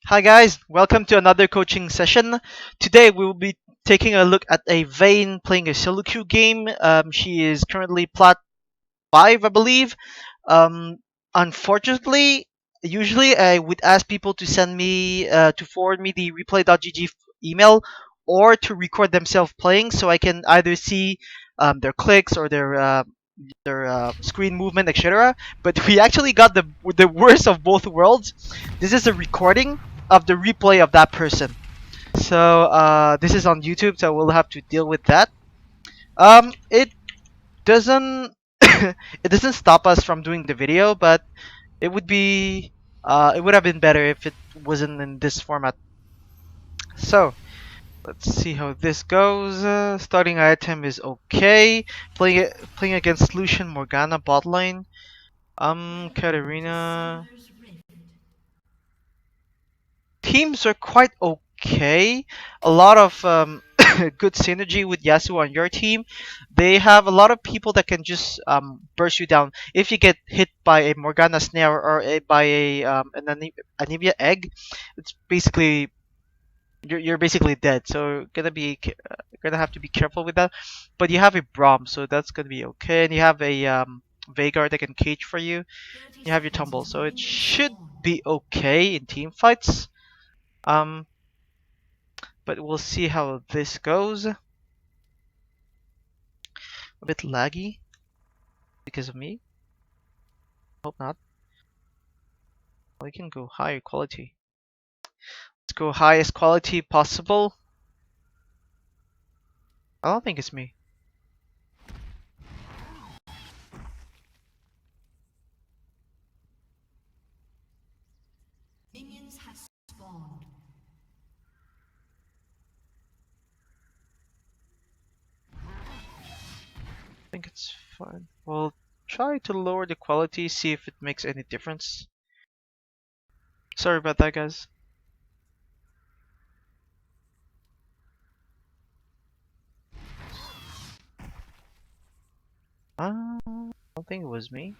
Hi guys, welcome to another coaching session. Today we will be taking a look at a Vayne playing a solo queue game. She is currently plat 5, I believe. Um, Unfortunately, usually I would ask people to send me to forward me the replay.gg email or to record themselves playing so I can either see their clicks or their screen movement, etc. But we actually got the worst of both worlds. This is a recording of the replay of that person. So this is on YouTube, so we'll have to deal with that. It doesn't it doesn't stop us from doing the video, but it would have been better if it wasn't in this format. So let's see how this goes. Starting item is okay. Playing against Lucian Morgana bot lane. Katarina. Teams are quite okay. A lot of good synergy with Yasuo on your team. They have a lot of people that can just burst you down. If you get hit by a Morgana snare or by an anemia egg, it's basically you're basically dead. So gonna have to be careful with that. But you have a Braum, so that's gonna be okay. And you have a Veigar that can cage for you. You have your Tumble, so it should be okay in team fights. Um, but we'll see how this goes. A bit laggy because of me. Hope not. We can go higher quality. Let's go highest quality possible. I don't think it's me. Minions have spawned. I think it's fine. We'll try to lower the quality, see if it makes any difference. Sorry about that, guys. I don't think it was me.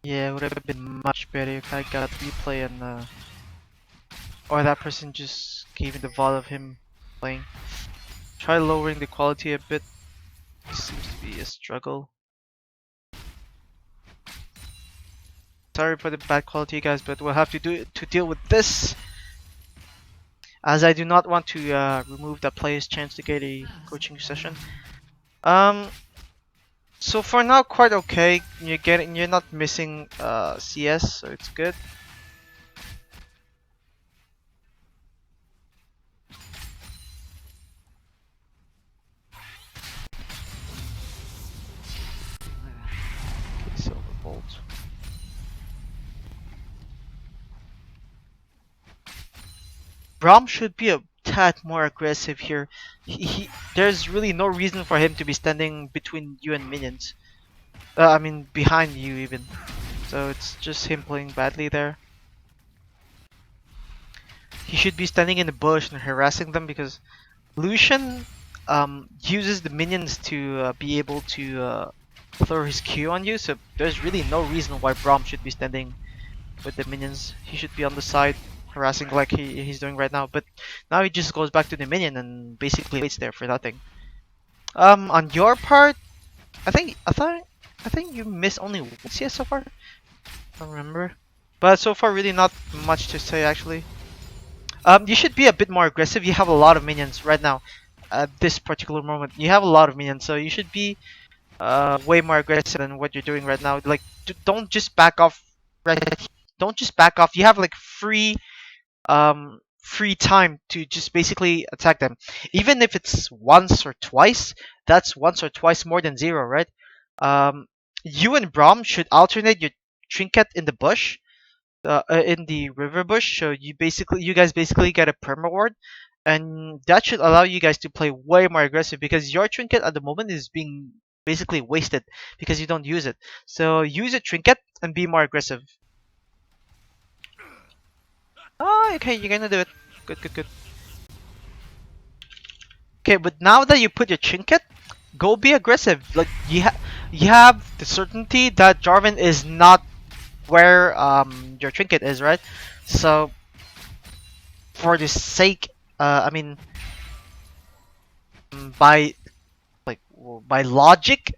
Yeah, it would have been much better if I got replay and or that person just gave me the VOD of him playing. Try lowering the quality a bit. Seems to be a struggle. Sorry for the bad quality, guys, but we'll have to deal with this, as I do not want to remove the player's chance to get a coaching session. Um, so for now, quite okay. You're not missing CS, so it's good. Okay, Silver Bolt. Braum should be a tad more aggressive here. There's really no reason for him to be standing between you and minions. I mean, behind you even. So it's just him playing badly there. He should be standing in the bush and harassing them because Lucian uses the minions to be able to throw his Q on you. So there's really no reason why Braum should be standing with the minions. He should be on the side harassing like he's doing right now. But now he just goes back to the minion and basically waits there for nothing. On your part, I think you missed only one CS so far. I don't remember. But so far, really not much to say actually. You should be a bit more aggressive. You have a lot of minions right now. At this particular moment, you have a lot of minions, so you should be way more aggressive than what you're doing right now. Like, don't just back off. Right? Don't just back off. You have like free time to just basically attack them. Even if it's once or twice, that's once or twice more than zero, right? Um, you and Braum should alternate your trinket in the bush in the river bush. So you guys basically get a perma ward, and that should allow you guys to play way more aggressive because your trinket at the moment is being basically wasted because you don't use it. So use a trinket and be more aggressive. Oh, okay, you're gonna do it. Good, good, good. Okay, but now that you put your trinket, go be aggressive. Like you have the certainty that Jarvan is not where your trinket is, right? So for the sake, I mean, by by logic,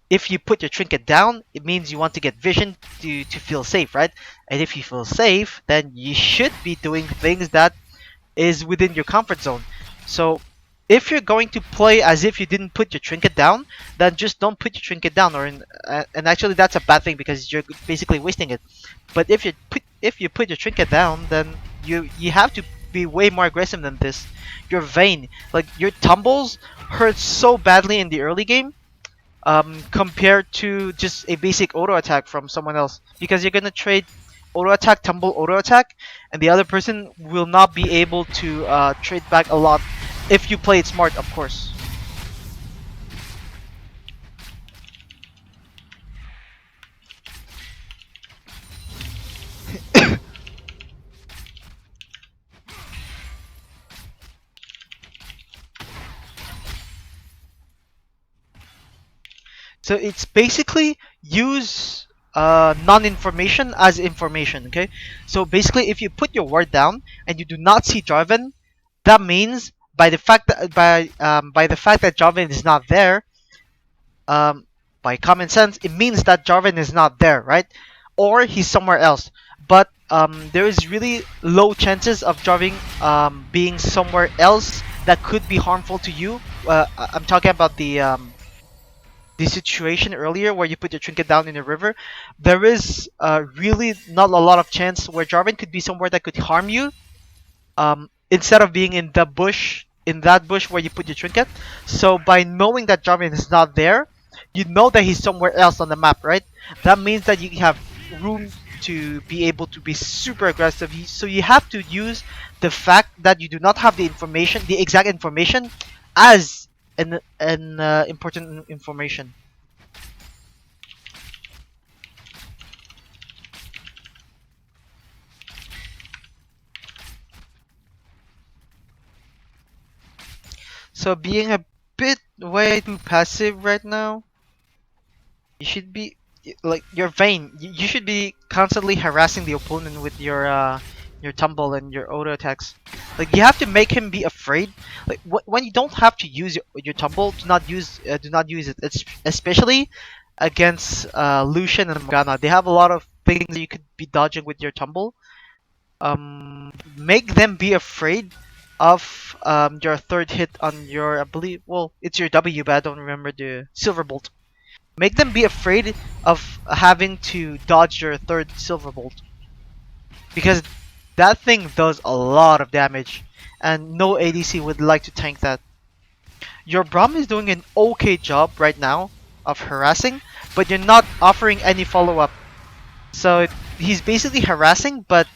if you put your trinket down, it means you want to get vision to feel safe, right? And if you feel safe, then you should be doing things that is within your comfort zone. So if you're going to play as if you didn't put your trinket down, then just don't put your trinket down. And actually that's a bad thing because you're basically wasting it. But if you put your trinket down, then you have to be way more aggressive than this. Your Vayne, like your tumbles hurt so badly in the early game compared to just a basic auto attack from someone else because you're gonna trade auto attack, tumble, auto attack, and the other person will not be able to trade back a lot if you play it smart, of course. So it's basically use non-information as information. Okay, so basically, if you put your word down and you do not see Jarvan, that means by the fact that Jarvan is not there, um, by common sense, it means that Jarvan is not there, right? Or he's somewhere else. But there is really low chances of Jarvan being somewhere else that could be harmful to you. I'm talking about the situation earlier where you put your trinket down in the river. There is really not a lot of chance where Jarvan could be somewhere that could harm you instead of being in the bush, in that bush where you put your trinket. So by knowing that Jarvan is not there, you know that he's somewhere else on the map, right? That means that you have room to be able to be super aggressive. So you have to use the fact that you do not have the information, the exact information, as an important information. So being a bit way too passive right now. You should be like you're Vayne. You should be constantly harassing the opponent with your tumble and your auto attacks. Like you have to make him be afraid. Like when you don't have to use your tumble, do not use it. It's especially against Lucian and Morgana. They have a lot of things that you could be dodging with your tumble. Make them be afraid of your third hit on your I believe well it's your W, but I don't remember the silver bolt. Make them be afraid of having to dodge your third silver bolt because that thing does a lot of damage and no ADC would like to tank that. Your Braum is doing an okay job right now of harassing, but you're not offering any follow-up. So he's basically harassing, but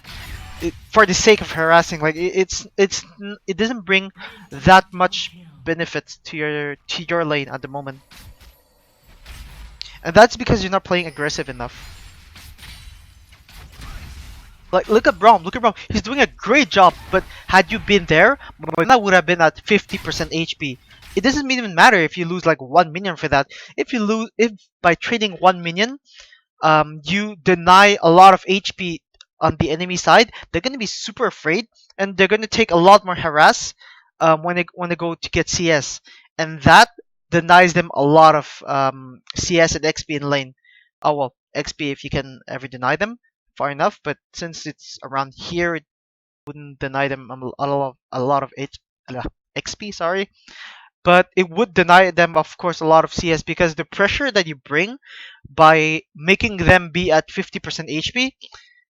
for the sake of harassing, like it doesn't bring that much benefits to your lane at the moment. And that's because you're not playing aggressive enough. Like, look at Braum, look at Braum. He's doing a great job, but had you been there, Morgana would have been at 50% HP. It doesn't even matter if you lose like 1 minion for that. If by trading 1 minion, you deny a lot of HP on the enemy side, they're gonna be super afraid, and they're gonna take a lot more harass when they go to get CS, and that denies them a lot of CS and XP in lane. Oh well, XP if you can ever deny them far enough, but since it's around here, it wouldn't deny them a lot of XP. Sorry, but it would deny them, of course, a lot of CS because the pressure that you bring by making them be at 50% HP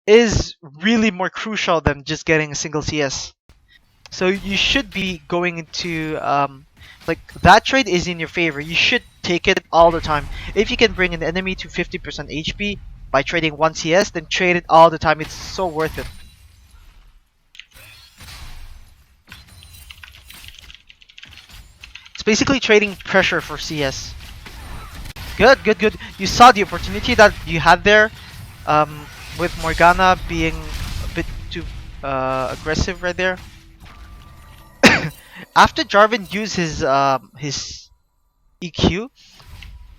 is really more crucial than just getting a single CS. So you should be going into like that trade is in your favor. You should take it all the time. If you can bring an enemy to 50% HP by trading one CS, then trade it all the time. It's so worth it. It's basically trading pressure for CS. Good, good, good. You saw the opportunity that you had there, with Morgana being a bit too aggressive right there. After Jarvan used his EQ,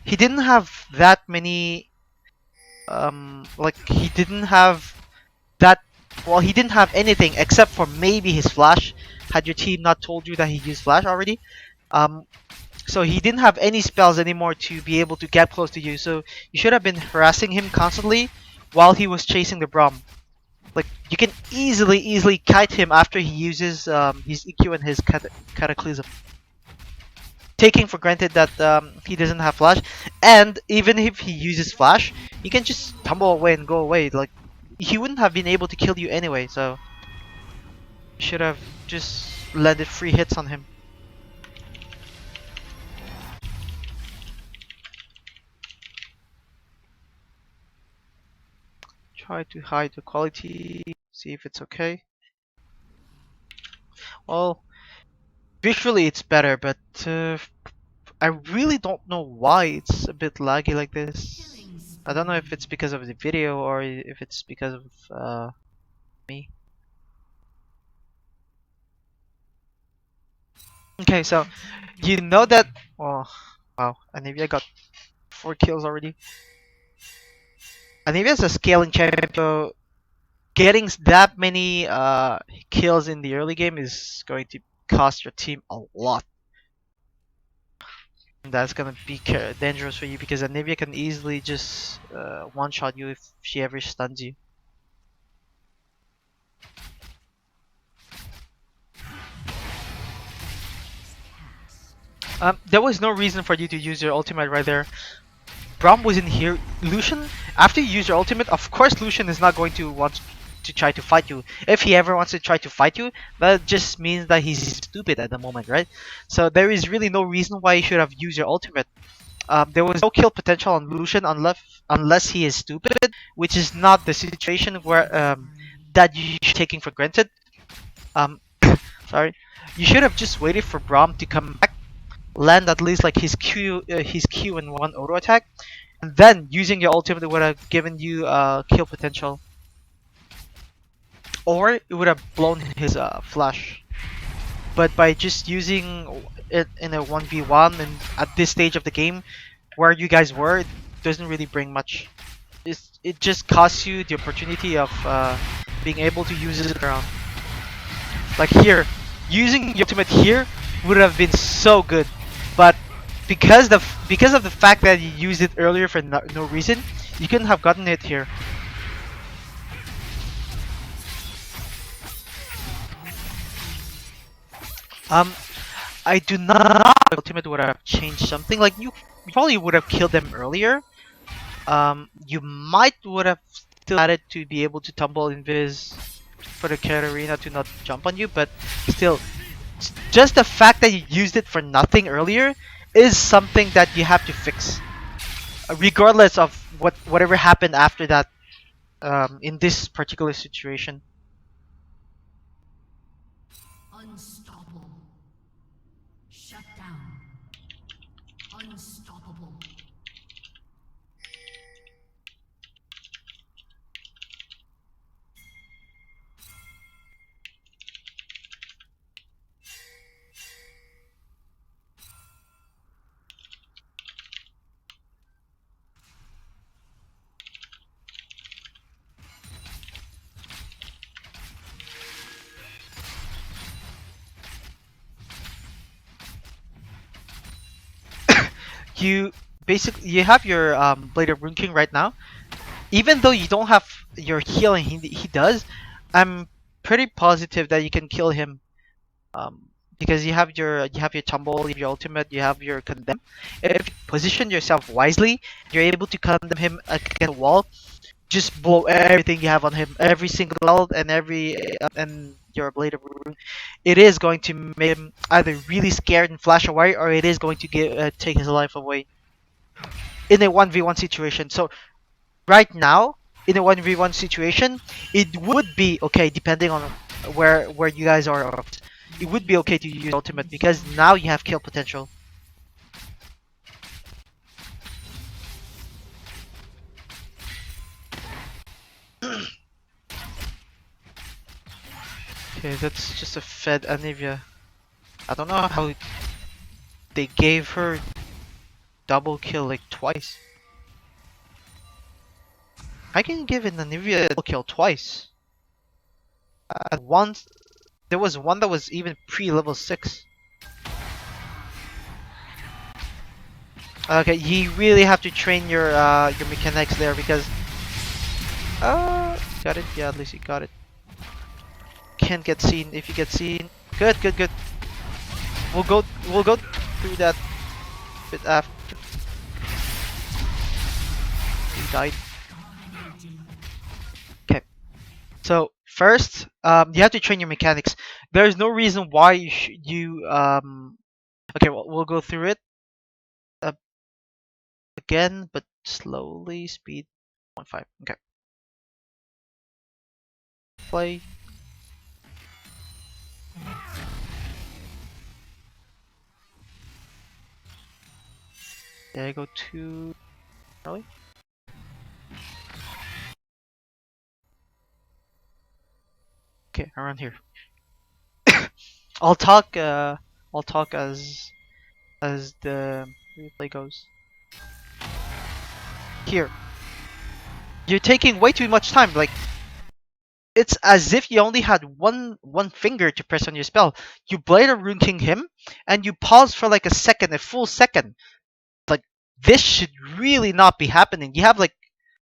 he didn't have that many like he didn't have that well he didn't have anything except for maybe his flash. Had your team not told you that he used flash already, um so he didn't have any spells anymore to be able to get close to you, so you should have been harassing him constantly while he was chasing the Braum. Like you can easily kite him after he uses his EQ and his cataclysm, taking for granted that he doesn't have flash. And even if he uses flash, he can just tumble away and go away. Like he wouldn't have been able to kill you anyway, so you should have just landed free hits on him. Try to hide the quality, see if it's okay. Well, visually it's better, but I really don't know why it's a bit laggy like this. Killing I don't know spree. if it's because of the video or if it's because of me. Okay, so you know that. Oh, wow, Anivia got 4 kills already. Anivia's a scaling champion, so getting that many kills in the early game is going to cost your team a lot. And that's gonna be dangerous for you because Anivia can easily just one-shot you if she ever stuns you. There was no reason for you to use your ultimate right there. Braum was in here. Lucian, after you use your ultimate, of course Lucian is not going to want to try to fight you. If he ever wants to try to fight you, that just means that he's stupid at the moment, right? So there is really no reason why you should have used your ultimate. There was no kill potential on Lucian unless he is stupid, which is not the situation where Killing spree. that you should taking for granted. Um, sorry, you should have just waited for Braum to come back, land at least like his Q and one auto attack, and then using your ultimate would have given you kill potential, or it would have blown his flash. But by just using it in a 1v1 and at this stage of the game where you guys were, it doesn't really bring much. It just costs you the opportunity of being able to use it around. Like here, using your ultimate here would have been so good, but because of the fact that you used it earlier for no reason, you couldn't have gotten it here. Um, I do not ultimate would have changed something. Like you probably would have killed them earlier. You might would have still had it to be able to tumble invis for the Katarina to not jump on you, but still, just the fact that you used it for nothing earlier is something that you have to fix, regardless of whatever happened after that. In this particular situation. Unstoppable. Shut down. Unstoppable. You basically you have your Blade of Rune King right now. Even though you don't have your healing, he does. I'm pretty positive that you can kill him. Because you have your tumble, you have your ultimate, you have your condemn. If you position yourself wisely, you're able to condemn him against the wall. Just blow everything you have on him, every single spell and every and your Blade of Rune. It is going to make him either really scared and flash away, or it is going to take his life away in a 1v1 situation. So right now, in a 1v1 situation, it would be okay depending on where you guys are. It would be okay to use ultimate because now you have kill potential. Okay, that's just a fed Anivia. I don't know how they gave her double kill like twice. I can give an Anivia a double kill twice. Once there was one that was even pre-level 6. Okay, you really have to train your mechanics there because got it? Yeah, at least you got it. Can't get seen. If you get seen, good, good, good. We'll go through that bit after he died. Okay. So first, you have to train your mechanics. There's no reason why you. Okay, we'll go through it uh, again, but slowly. Speed 1.5. Okay. Play. There I go too early. Okay, around here. I'll talk. I'll talk as the replay goes. Here, you're taking way too much time. Like it's as if you only had one finger to press on your spell. You blade a Rune King him, and you pause for like a second, a full second. Like this should really not be happening. You have like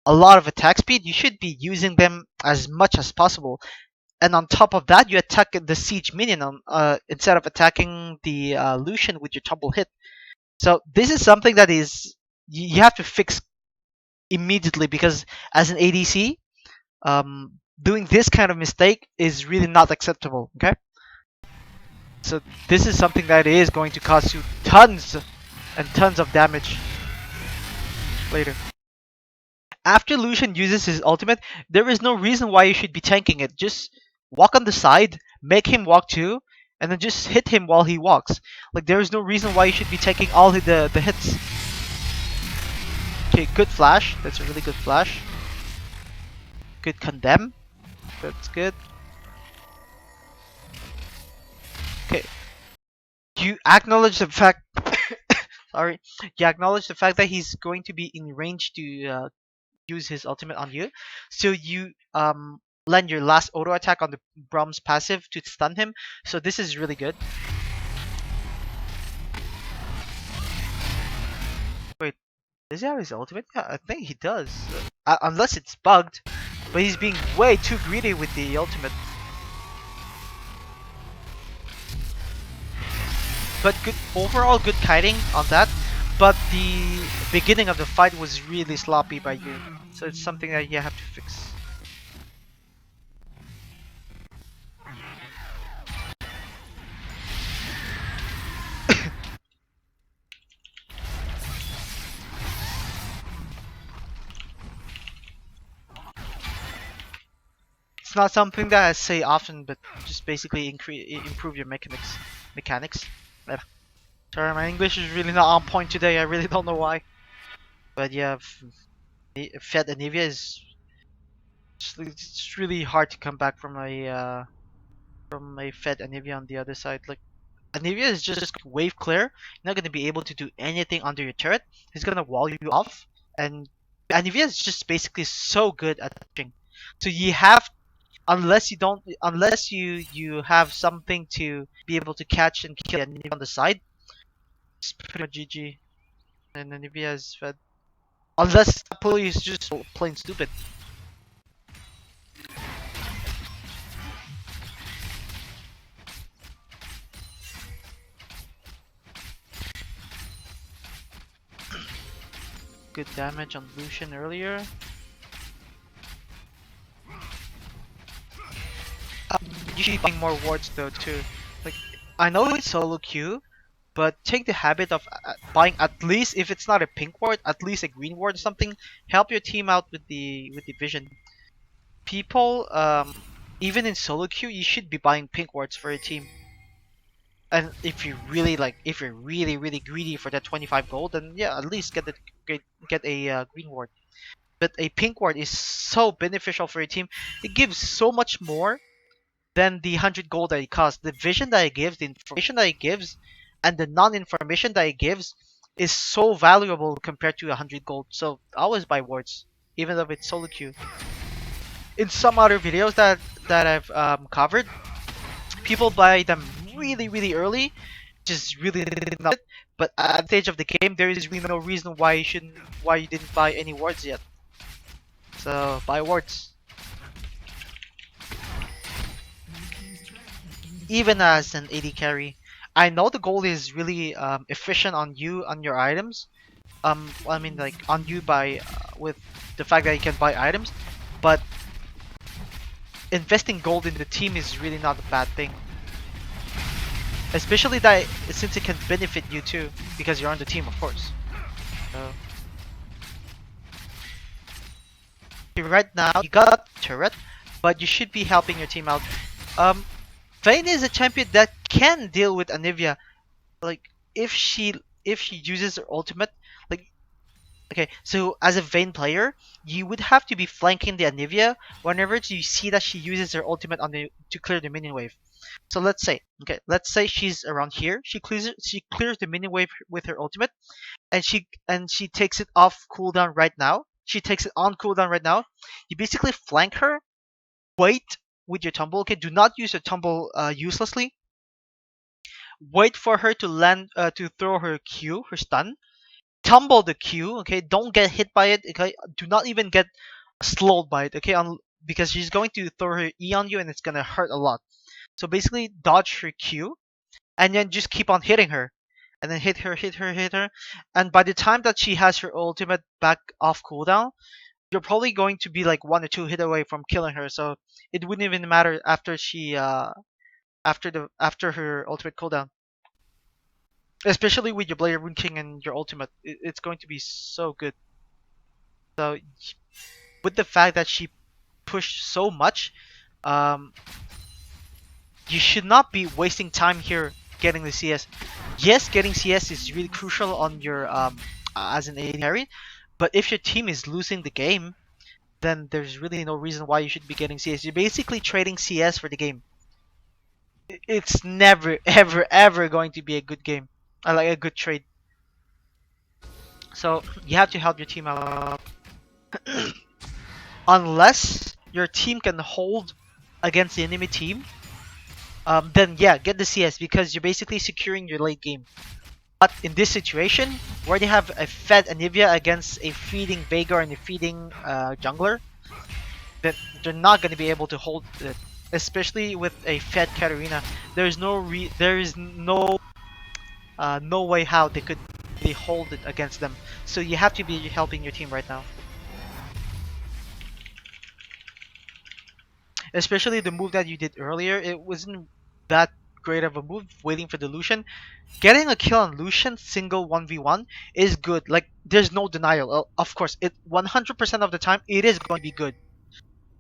a lot of attack speed. You should be using them as much as possible. And on top of that, you attack the siege minion on, instead of attacking the Lucian with your double hit. So this is something that is you have to fix immediately because as an ADC, doing this kind of mistake is really not acceptable. Okay, so this is something that is going to cost you tons and tons of damage later. After Lucian uses his ultimate, there is no reason why you should be tanking it. Just walk on the side, make him walk too, and then just hit him while he walks. Like there is no reason why you should be taking all the hits. Okay, good flash. That's a really good flash. Good condemn. That's good. Okay, you acknowledge the fact. Sorry, you acknowledge the fact that he's going to be in range to use his ultimate on you. So you land your last auto attack on the Brahm's passive to stun him. So this is really good. Wait, does he have his ultimate? Yeah, I think he does. Unless it's bugged, but he's being way too greedy with the ultimate. But good overall, good kiting on that. But the beginning of the fight was really sloppy by you, so it's something that you have to fix. It's not something that I say often, but just basically improve your mechanics. Yeah. Sorry, my English is really not on point today. I really don't know why. But yeah, Fed Anivia is it's really hard to come back from a Fed Anivia on the other side. Like Anivia is just wave clear. You're not gonna be able to do anything under your turret. He's gonna wall you off, and Anivia is just basically so good at touching. So you have unless you have something to be able to catch and kill Anivia on the side, it's pretty much GG. And Anivia is fed. Unless Napoli is just plain stupid. Good damage on Lucian earlier. You should be buying more wards though too. Like I know it's solo queue, but take the habit of buying at least if it's not a pink ward, at least a green ward or something. Help your team out with the vision. People, even in solo queue, you should be buying pink wards for your team. And if you really like, if you're really greedy for that 25 gold, then yeah, at least get a green ward. But a pink ward is so beneficial for your team. It gives so much more than the 100 gold that it costs. The vision that it gives, the information that it gives, and the non-information that it gives is so valuable compared to 100 gold. So I always buy wards, even though it's solo queue. In some other videos that I've covered, people buy them really early, which is really not it. But at the stage of the game, there is really no reason why you didn't buy any wards yet. So buy wards. Even as an AD carry, I know the goal is really efficient on you on your items. I mean like on you by with the fact that you can buy items, but investing gold in the team is really not a bad thing. Especially that since it can benefit you too, because you're on the team, of course. So right now you got turret, but you should be helping your team out. Um, Vayne is a champion that can deal with Anivia. Like if she uses her ultimate, like okay, so as a Vayne player, you would have to be flanking the Anivia whenever you see that she uses her ultimate on the to clear the minion wave. So let's say she's around here. She clears the minion wave with her ultimate, and she takes it off cooldown right now. She takes it on cooldown right now. You basically flank her, wait with your tumble. Okay, do not use your tumble uselessly. Wait for her to land to throw her Q, her stun. Tumble the Q. Okay, don't get hit by it. Okay, do not even get slowed by it. Okay, because she's going to throw her E on you and it's gonna hurt a lot. So basically, dodge her Q and then just keep on hitting her. And then hit her. And by the time that she has her ultimate back off cooldown, you're probably going to be like 1 or 2 hit away from killing her. So it wouldn't even matter after she after her ultimate cooldown. Especially with your Blair Rune King and your ultimate, it's going to be so good. So with the fact that she pushed so much, um, you should not be wasting time here getting the CS. Yes, getting CS is really crucial on your as an AD carry, but if your team is losing the game, then there's really no reason why you should be getting CS. You're basically trading CS for the game. It's never ever going to be a good game. I like a good trade. So you have to help your team out. Unless your team can hold against the enemy team, then yeah, get the CS because you're basically securing your late game. But in this situation, where they have a fed Anivia against a feeding Veigar and a feeding jungler, then they're not going to be able to hold it. Especially with a fed Katarina, there is no way how they could hold it against them. So you have to be helping your team right now. Especially the move that you did earlier, it wasn't that great of a move. Waiting for the Lucian, getting a kill on Lucian single 1v1 is good. Like there's no denial. Of course, it 100% of the time it is going to be good.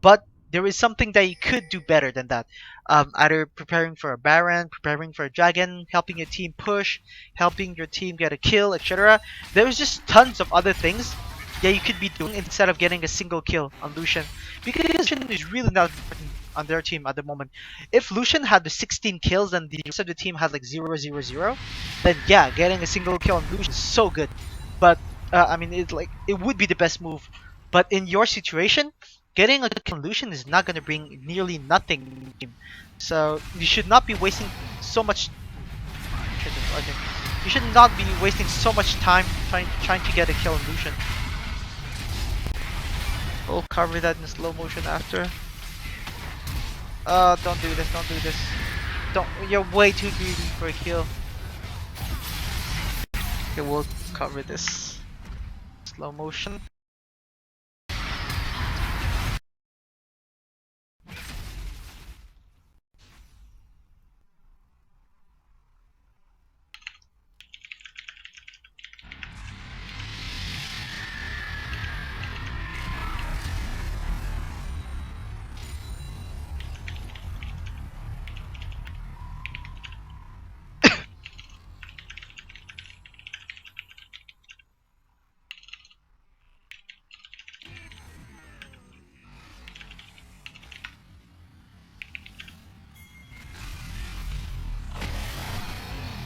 But there is something that you could do better than that. Either preparing for a Baron, preparing for a Dragon, helping your team push, helping your team get a kill, etc. There's just tons of other things that you could be doing instead of getting a single kill on Lucian. Because Lucian is really not important on their team at the moment. If Lucian had the 16 kills and the rest of the team had like 0-0-0, then yeah, getting a single kill on Lucian is so good. But I mean, it would be the best move. But in your situation, getting a Lucian is not going to bring nearly nothing in the game. So you should not be wasting so much. Okay. You should not be wasting so much time trying to get a kill on Lucian. We'll cover that in slow motion after. Don't do this, don't do this. Don't, you're way too greedy for a kill. Okay, we'll cover this. Slow motion.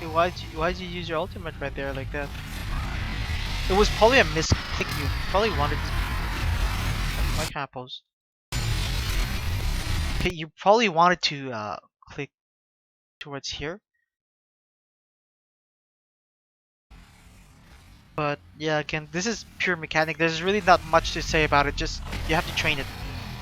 Okay, why'd you use your ultimate right there like that? It was probably a misclick. You probably wanted to. Why can't I pose? Okay, you probably wanted to click towards here. But yeah, again, this is pure mechanic. There's really not much to say about it. Just you have to train it.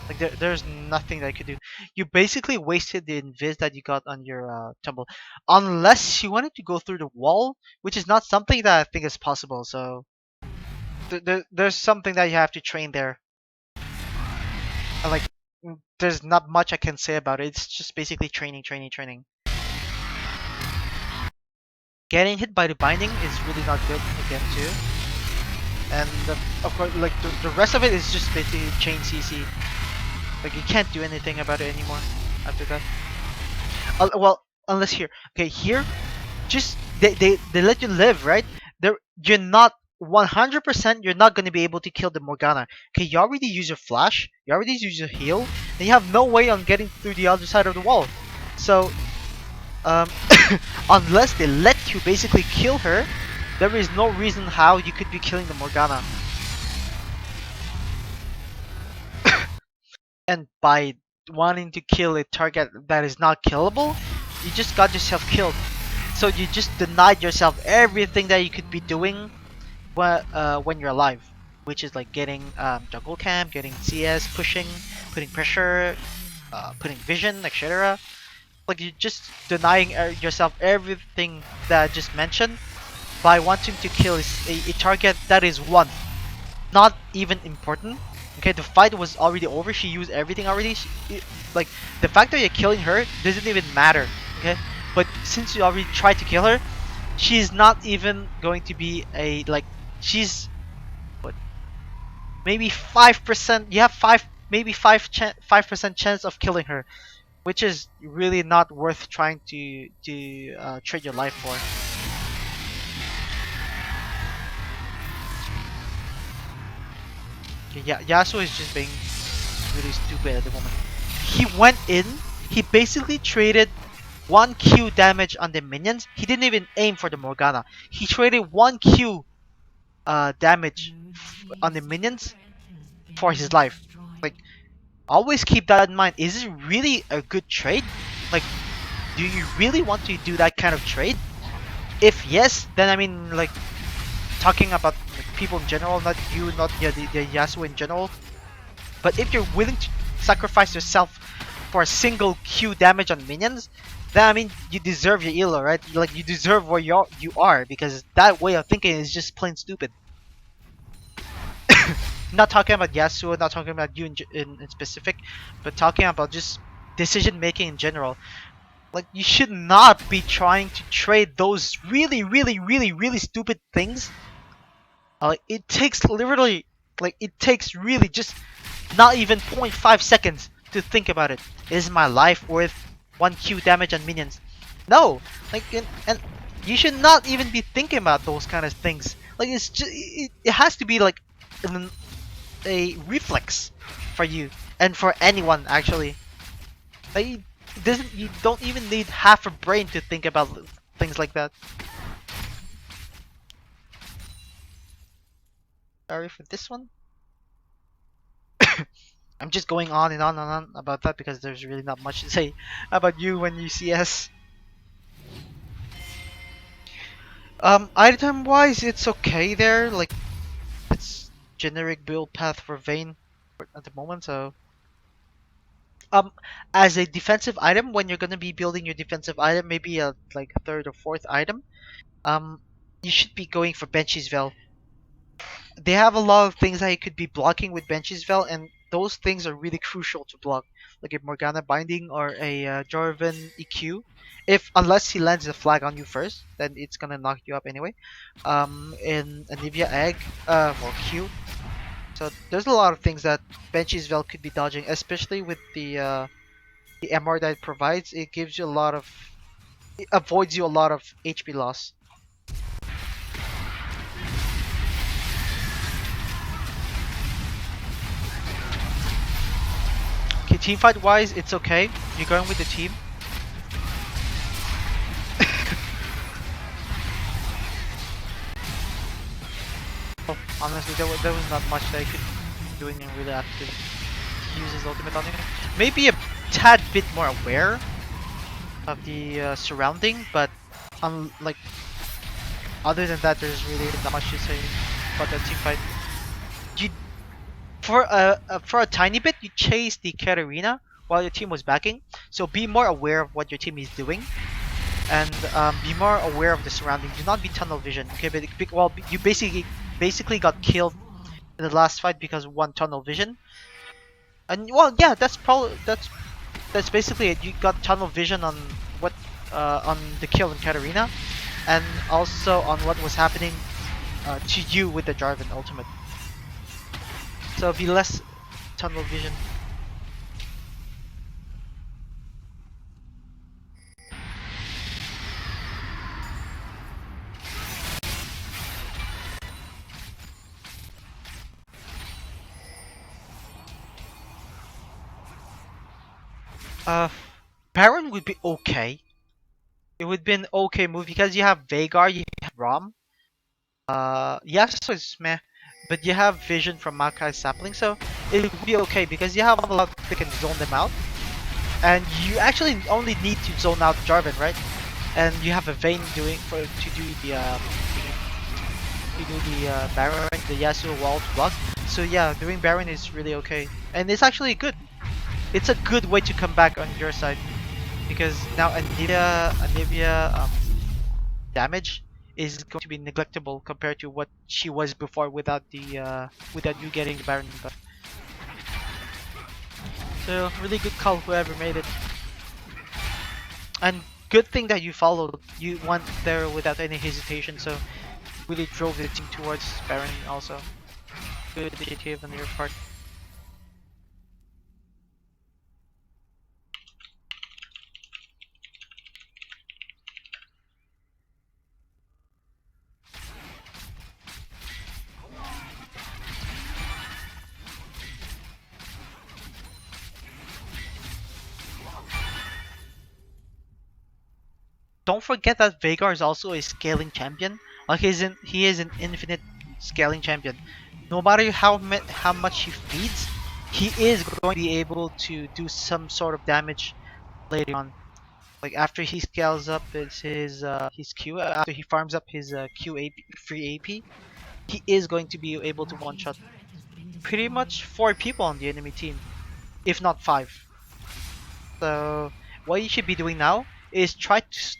Like there's nothing that I could do. You basically wasted the invis that you got on your tumble, unless you wanted to go through the wall, which is not something that I think is possible. So there's something that you have to train there. And like there's not much I can say about it. It's just basically training, training, training. Getting hit by the binding is really not good again too. And of course, like the rest of it is just basically chain CC. Like you can't do anything about it anymore after that. Well, unless here. Okay, here, just they let you live, right? You're not 100%. You're not gonna be able to kill the Morgana. Okay, you already use your flash. You already use your heal, and you have no way on getting through the other side of the wall. So, um, unless they let you basically kill her, there is no reason how you could be killing the Morgana. And by wanting to kill a target that is not killable, you just got yourself killed. So you just denied yourself everything that you could be doing when you're alive, which is like getting jungle camp, getting CS, pushing, putting pressure, putting vision, etc. Like you're just denying yourself everything that I just mentioned by wanting to kill a target that is one, not even important. Okay, the fight was already over. She used everything already. Like the fact that you're killing her doesn't even matter. Okay, but since you already tried to kill her, she's not even going to be a like. She's what? Maybe 5%. You have maybe 5% chance of killing her, which is really not worth trying to trade your life for. Okay, yeah, Yasuo is just being really stupid at the moment. He went in, he basically traded 1 Q damage on the minions. He didn't even aim for the Morgana. He traded 1 Q damage on the minions for his life. Like, always keep that in mind. Is it really a good trade? Like, do you really want to do that kind of trade? If yes, then I mean, like, talking about like, people in general, not you, not the Yasuo in general. But if you're willing to sacrifice yourself for a single Q damage on minions, then I mean you deserve your elo, right? Like you deserve where you are because that way of thinking is just plain stupid. Not talking about Yasuo, not talking about you in specific, but talking about just decision making in general. Like you should not be trying to trade those really stupid things. It takes literally, like it takes really just not even 0.5 seconds to think about it. Is my life worth 1 Q damage on minions? No! Like, and you should not even be thinking about those kind of things. Like, it's just, it has to be like a reflex for you and for anyone actually. Like, you don't even need half a brain to think about things like that. Sorry for this one. I'm just going on and on about that because there's really not much to say about you when you CS. Item wise, it's okay there. Like, it's generic build path for Vayne at the moment. So, um, as a defensive item, when you're gonna be building your defensive item, maybe a like third or fourth item, um, you should be going for Banshee's Veil. They have a lot of things that you could be blocking with Banshee's Veil, and those things are really crucial to block, like a Morgana Binding or a Jarvan EQ. If unless he lands a flag on you first, then it's gonna knock you up anyway. In Anivia Egg, or Q. So there's a lot of things that Banshee's Veil could be dodging, especially with the MR that it provides. It gives you a lot of, it avoids you a lot of HP loss. Okay, team fight wise, it's okay. You're going with the team. Honestly, there was not much that I could be doing and really active. Use his ultimate on him. Maybe a tad bit more aware of the surrounding, but like other than that, there's really not much to say about that team fight. You for a tiny bit, you chase the Katarina while your team was backing, so be more aware of what your team is doing and be more aware of the surrounding. Do not be tunnel vision. Okay, but well, you basically got killed in the last fight because of one tunnel vision. And well, yeah, that's basically it. You got tunnel vision what on the kill in Katarina, and also on what was happening to you with the Jarvan ultimate. So be less tunnel vision. Uh, Baron would be okay. It would be an okay move because you have Veigar, you have Rom. Yes, so it's meh, but you have Vision from Makai's sapling, so it would be okay because you have a lot that can zone them out, and you actually only need to zone out Jarvan, right? And you have a Vayne to do the Baron, the Yasuo wall to block. So yeah, doing Baron is really okay, and it's actually good. It's a good way to come back on your side because now Anivia damage is going to be neglectable compared to what she was before without you getting the Baron buff. So really good call whoever made it, and good thing that you followed. You went there without any hesitation, so really drove the team towards Baron also. Good initiative on your part. Don't forget that Veigar is also a scaling champion. Like he is an infinite scaling champion. No matter how much he feeds, he is going to be able to do some sort of damage later on. Like after he scales up his Q, after he farms up his Q AP, free AP, he is going to be able to one shot pretty much 4 people on the enemy team, if not 5. So what you should be doing now is try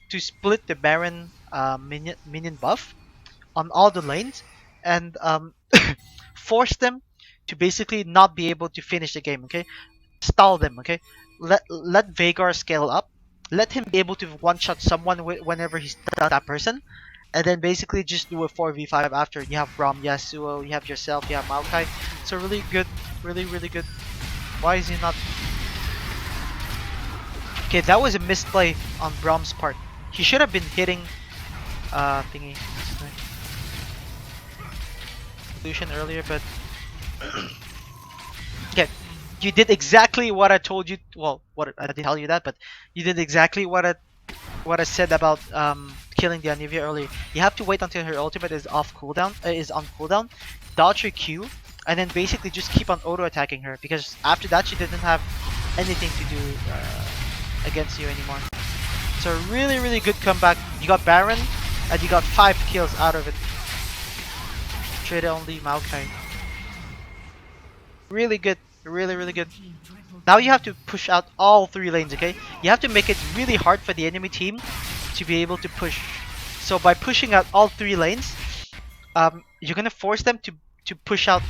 to split the Baron minion buff on all the lanes and force them to basically not be able to finish the game. Okay, stall them. Okay, let Veigar scale up. Let him be able to one shot someone whenever he's done that person, and then basically just do a 4v5 after. You have Braum, Yasuo, you have yourself, you have Maokai. So really good, really good. Why is he not? Okay, that was a misplay on Braum's part. He should have been hitting thingy solution earlier, but okay, you did exactly what I told you. Well, what I didn't tell you that, but you did exactly what I said about killing the Anivia earlier. You have to wait until her ultimate is off cooldown, is on cooldown, dodge her Q, and then basically just keep on auto attacking her because after that she didn't have anything to do against you anymore. So really good comeback. You got Baron, and you got 5 kills out of it. Trade only Maokai. Really good, really good. Now you have to push out all 3 lanes, okay? You have to make it really hard for the enemy team to be able to push. So by pushing out all 3 lanes, you're gonna force them to push out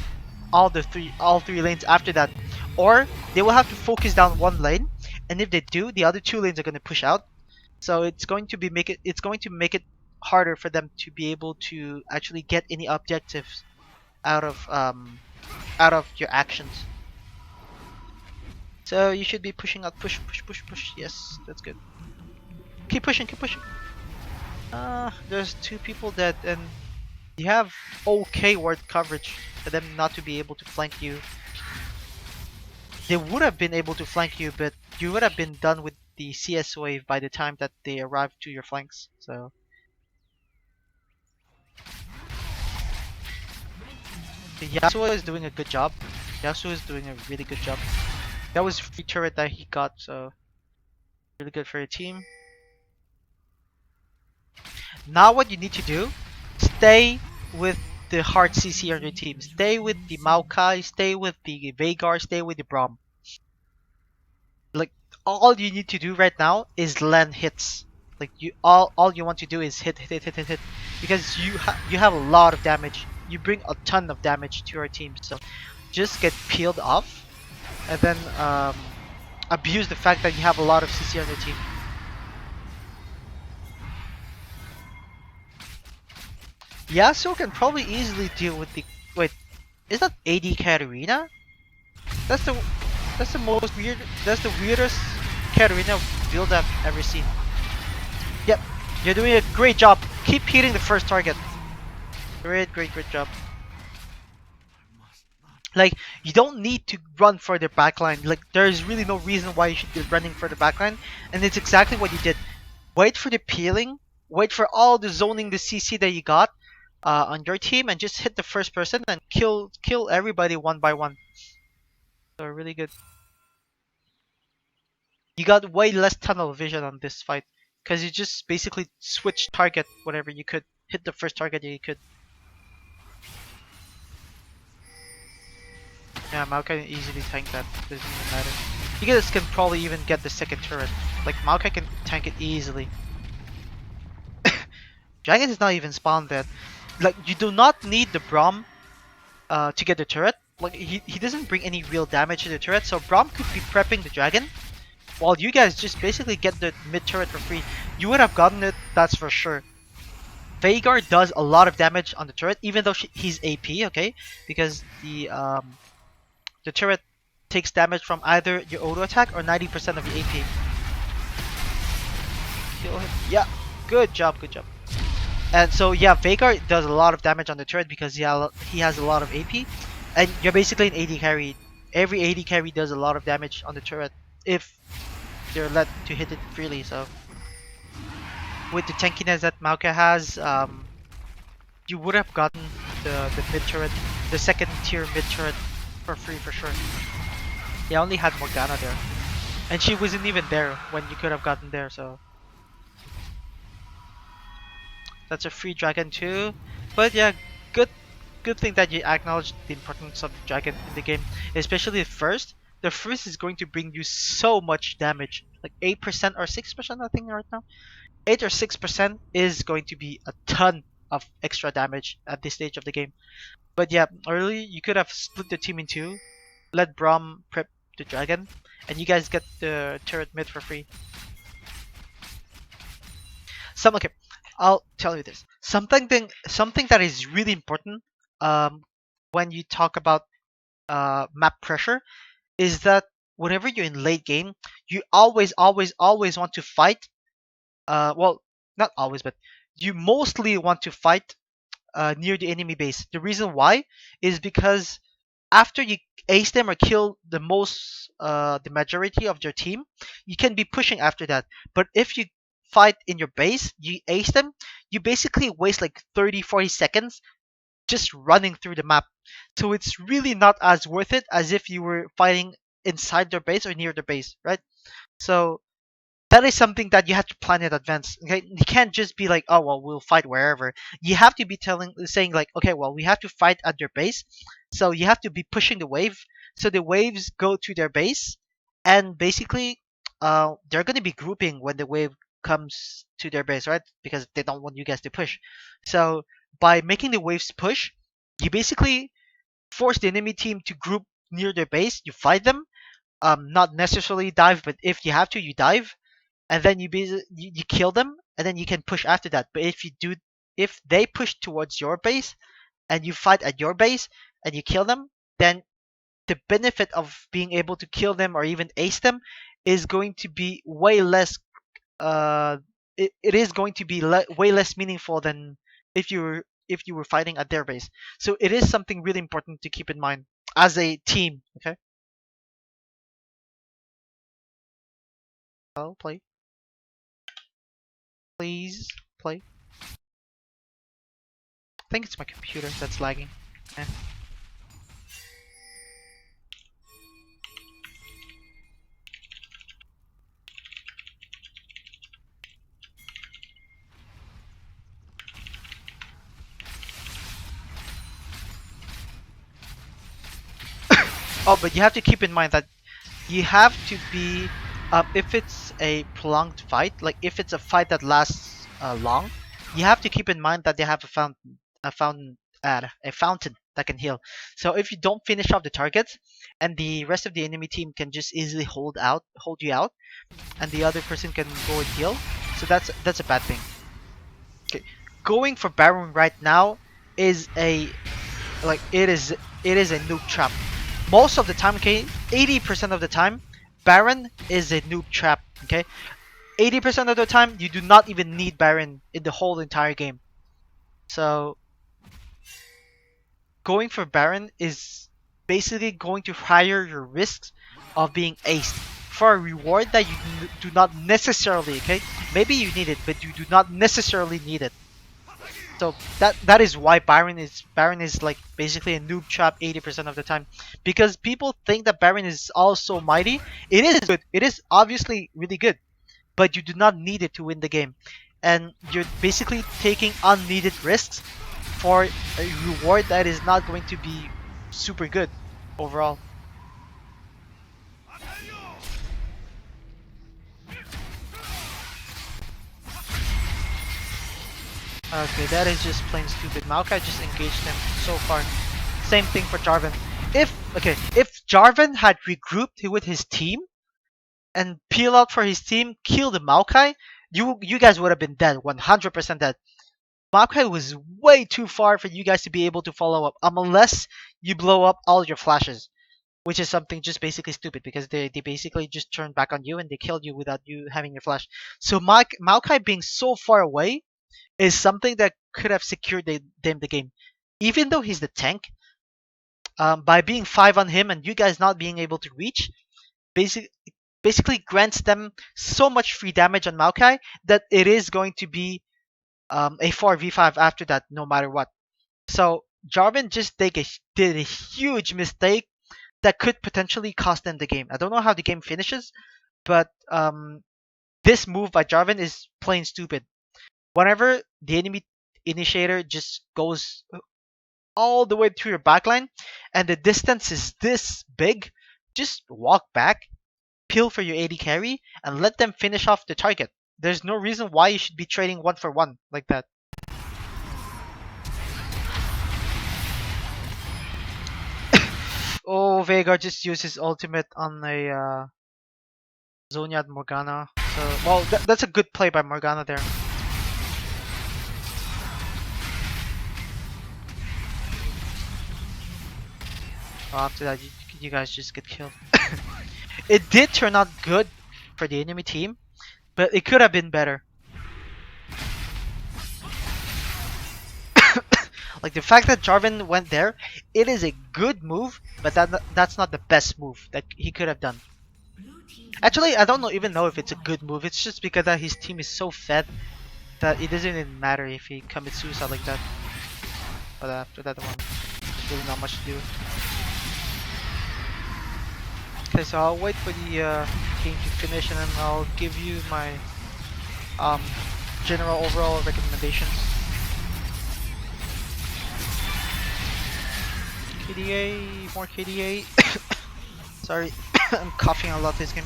all three lanes after that, or they will have to focus down one lane, and if they do, the other 2 lanes are gonna push out. So it's going to make it harder for them to be able to actually get any objectives out of your actions. So you should be pushing out, push. Yes, that's good. Keep pushing, keep pushing. There's 2 people dead, and you have okay ward coverage for them not to be able to flank you. They would have been able to flank you, but you would have been done with the CS wave by the time that they arrived to your flanks. So Yasuo is doing a good job. Yasuo is doing a really good job. That was free turret that he got, so really good for your team. Now what you need to do, stay with the hard CC on your team. Stay with the Maokai, stay with the Veigar, stay with the Braum. Like all you need to do right now is land hits. Like all you want to do is hit because you have a lot of damage. You bring a ton of damage to your team. So just get peeled off and then abuse the fact that you have a lot of CC on your team. Yasuo can probably easily deal with the wait. Is that AD Katarina? That's the that's the most weird. That's the weirdest Katarina build I've ever seen. Yep, you're doing a great job. Keep hitting the first target. Great job. Like you don't need to run for the backline. Like there's really no reason why you should be running for the backline, and it's exactly what you did. Wait for the peeling. Wait for all the zoning, the CC that you got on your team, and just hit the first person and kill everybody one by one. So really good. You got way less tunnel vision on this fight because you just basically switch target whatever you could. Hit the first target you could. Yeah, Mao can easily tank that. Doesn't even matter. You guys can probably even get the second turret. Like Maokai can tank it easily. Dragon is not even spawned yet. Like you do not need the Braum to get the turret. Like he doesn't bring any real damage to the turret, so Braum could be prepping the dragon while you guys just basically get the mid turret for free. You would have gotten it, that's for sure. Veigar does a lot of damage on the turret, even though he's AP, okay? Because the turret takes damage from either your auto attack or 90% of your AP. Kill him. Yeah, good job, good job. And so yeah, Veigar does a lot of damage on the turret because he has a lot of AP, and you're basically an AD carry. Every AD carry does a lot of damage on the turret if they're let to hit it freely. So with the tankiness that Maokai has, you would have gotten the mid turret, the second tier mid turret for free for sure. He only had Morgana there, and she wasn't even there when you could have gotten there. So that's a free dragon too. But yeah, good good thing that you acknowledge the importance of the dragon in the game, especially the first. The first is going to bring you so much damage, like 8% or 6%, I think right now. 8 or 6% is going to be a ton of extra damage at this stage of the game. But yeah, early you could have split the team in two, let Braum prep the dragon, and you guys get the turret mid for free. Okay, I'll tell you this. Something that is really important um, when you talk about map pressure is that whenever you're in late game, you always want to fight. Well, not always, but you mostly want to fight near the enemy base. The reason why is because after you ace them or kill the majority of your team, you can be pushing after that. But if you fight in your base, you ace them, you basically waste like 30-40 seconds just running through the map. So it's really not as worth it as if you were fighting inside their base or near their base, right? So that is something that you have to plan in advance. Okay, you can't just be like, oh well, we'll fight wherever. You have to be saying like, okay, well, we have to fight at their base, so you have to be pushing the wave, so the waves go to their base, and basically, they're gonna be grouping when the wave comes to their base, right? Because they don't want you guys to push. So by making the waves push, you basically force the enemy team to group near their base. You fight them, not necessarily dive, but if you have to, you dive, and then you kill them, and then you can push after that. But if they push towards your base and you fight at your base and you kill them, then the benefit of being able to kill them or even ace them is going to be way less. Uh, it is going to be way less meaningful than if you were fighting at their base. So it is something really important to keep in mind as a team. Okay, I'll play. Please play. I think it's my computer that's lagging. Eh. Oh, but you have to keep in mind that you have to be if it's a prolonged fight, like if it's a fight that lasts long, you have to keep in mind that they have a fountain that can heal. So if you don't finish off the targets, and the rest of the enemy team can just easily hold you out, and the other person can go and heal, so that's a bad thing. Okay, going for Baron right now is a like it is a noob trap. Most of the time, okay, 80% of the time, Baron is a noob trap. Okay, 80% of the time, you do not even need Baron in the whole entire game. So going for Baron is basically going to higher your risks of being aced for a reward that you do not necessarily. Okay, maybe you need it, but you do not necessarily need it. So that is why Baron is like basically a noob trap 80% of the time, because people think that Baron is also mighty. It is good. It is obviously really good, but you do not need it to win the game, and you're basically taking unneeded risks for a reward that is not going to be super good overall. Okay, that is just plain stupid. Maokai just engaged him so far. Same thing for Jarvan. If Jarvan had regrouped with his team and peel out for his team, kill the Maokai, you guys would have been dead, 100% dead. Maokai was way too far for you guys to be able to follow up, unless you blow up all your flashes, which is something just basically stupid because they basically just turn back on you and they killed you without you having your flash. So Maokai being so far away is something that could have secured them the game. Even though he's the tank, by being 5 on him and you guys not being able to reach, basic, basically grants them so much free damage on Maokai that it is going to be a 4v5 after that, no matter what. So Jarvan just did a huge mistake that could potentially cost them the game. I don't know how the game finishes, but this move by Jarvan is plain stupid. Whenever the enemy initiator just goes all the way to your backline and the distance is this big, just walk back, peel for your AD carry, and let them finish off the target. There's no reason why you should be trading one for one like that. Oh, Veigar just used his ultimate on a Zonyad Morgana. So, well, that's a good play by Morgana there. After that, you guys just get killed. It did turn out good for the enemy team, but it could have been better. Like the fact that Jarvan went there, it is a good move, but that's not the best move that he could have done. Actually, I don't know, even know if it's a good move. It's just because that his team is so fed that it doesn't even matter if he commits suicide like that. But after that one, really not much to do. Okay, so I'll wait for the game to finish and then I'll give you my um, general overall recommendations. KDA, more KDA. Sorry, I'm coughing a lot this game.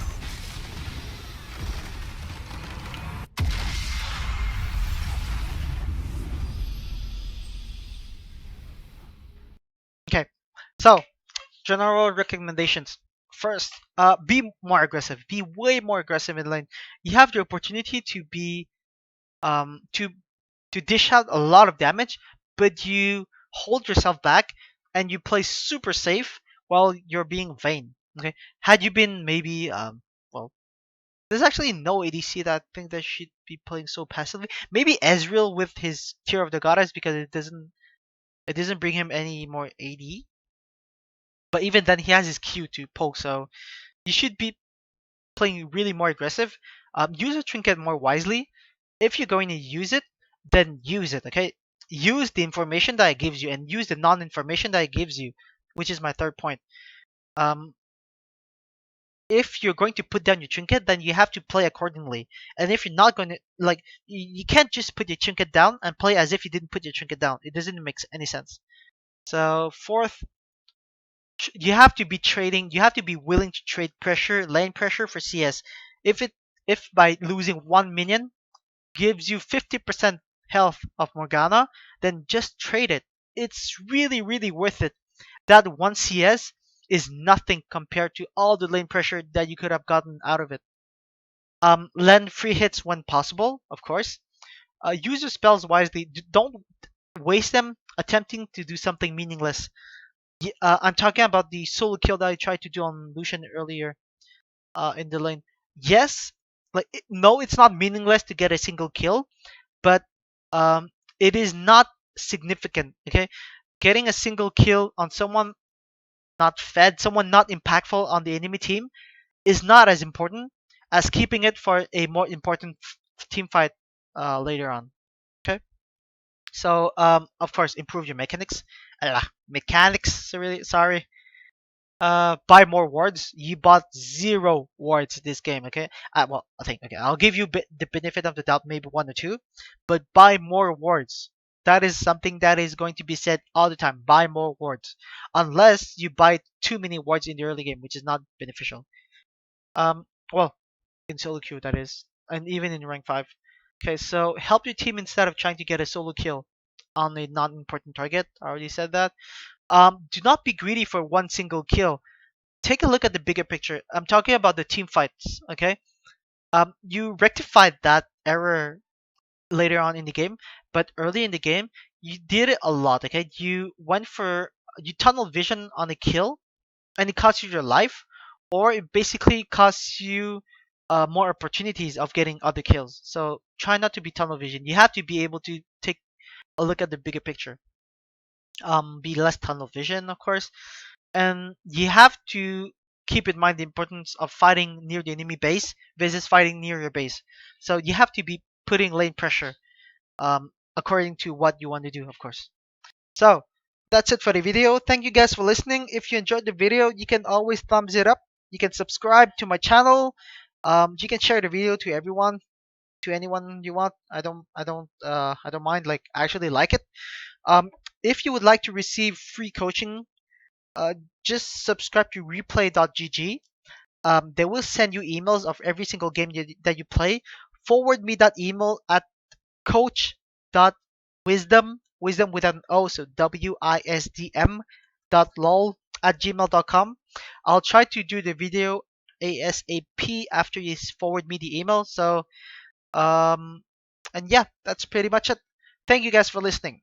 Okay, so general recommendations. First, be more aggressive. Be way more aggressive in lane. You have the opportunity to be um to to dish out a lot of damage, but you hold yourself back and you play super safe while you're being Vayne. Okay, had you been maybe well, there's actually no ADC that I think that should be playing so passively. Maybe Ezreal with his Cure of the Goddess because it doesn't bring him any more AD. But even then, he has his Q to poke, so you should be playing really more aggressive. Use a trinket more wisely. If you're going to use it, then use it. Okay, use the information that it gives you and use the non-information that it gives you, which is my third point. Um, if you're going to put down your trinket, then you have to play accordingly. And if you're not going to like, you can't just put your trinket down and play as if you didn't put your trinket down. It doesn't make any sense. So fourth, You have to be trading. You have to be willing to trade pressure, lane pressure for CS. If it if by losing one minion gives you 50% health of Morgana, then just trade it. It's really really worth it. That one CS is nothing compared to all the lane pressure that you could have gotten out of it. Lend free hits when possible, of course. Use your spells wisely. Don't waste them attempting to do something meaningless. I'm talking about the solo kill that I tried to do on Lucian earlier in the lane. Yes, no, it's not meaningless to get a single kill, but um, it is not significant. Okay, getting a single kill on someone not fed, someone not impactful on the enemy team is not as important as keeping it for a more important team fight later on. Okay. So, of course, improve your mechanics. Mechanics, really, sorry. Buy more wards. You bought zero wards this game, okay? Well, I think, okay, I'll give you the benefit of the doubt, maybe one or two, but buy more wards. That is something that is going to be said all the time. Buy more wards. Unless you buy too many wards in the early game, which is not beneficial. Well, in solo queue, that is, and even in rank 5. Okay, so help your team instead of trying to get a solo kill on a non-important target. I already said that. Do not be greedy for one single kill. Take a look at the bigger picture. I'm talking about the team fights. Okay. You rectified that error later on in the game, but early in the game, you did it a lot. Okay. You tunnel vision on a kill, and it costs you your life, or it basically costs you more opportunities of getting other kills. So try not to be tunnel vision. You have to be able to take a look at the bigger picture. Be less tunnel vision, of course, and you have to keep in mind the importance of fighting near the enemy base versus fighting near your base. So you have to be putting lane pressure according to what you want to do, of course. So that's it for the video. Thank you guys for listening. If you enjoyed the video, you can always thumbs it up. You can subscribe to my channel. You can share the video to everyone, to anyone you want. I don't mind. Like, I actually like it. Um, if you would like to receive free coaching, uh, just subscribe to replay.gg. They will send you emails of every single game that you play. Forward me that email at coach.wisdom, wisdom with an O, so WISDM dot lol at gmail.com. I'll try to do the video ASAP after you forward me the email. So, and yeah, that's pretty much it. Thank you guys for listening.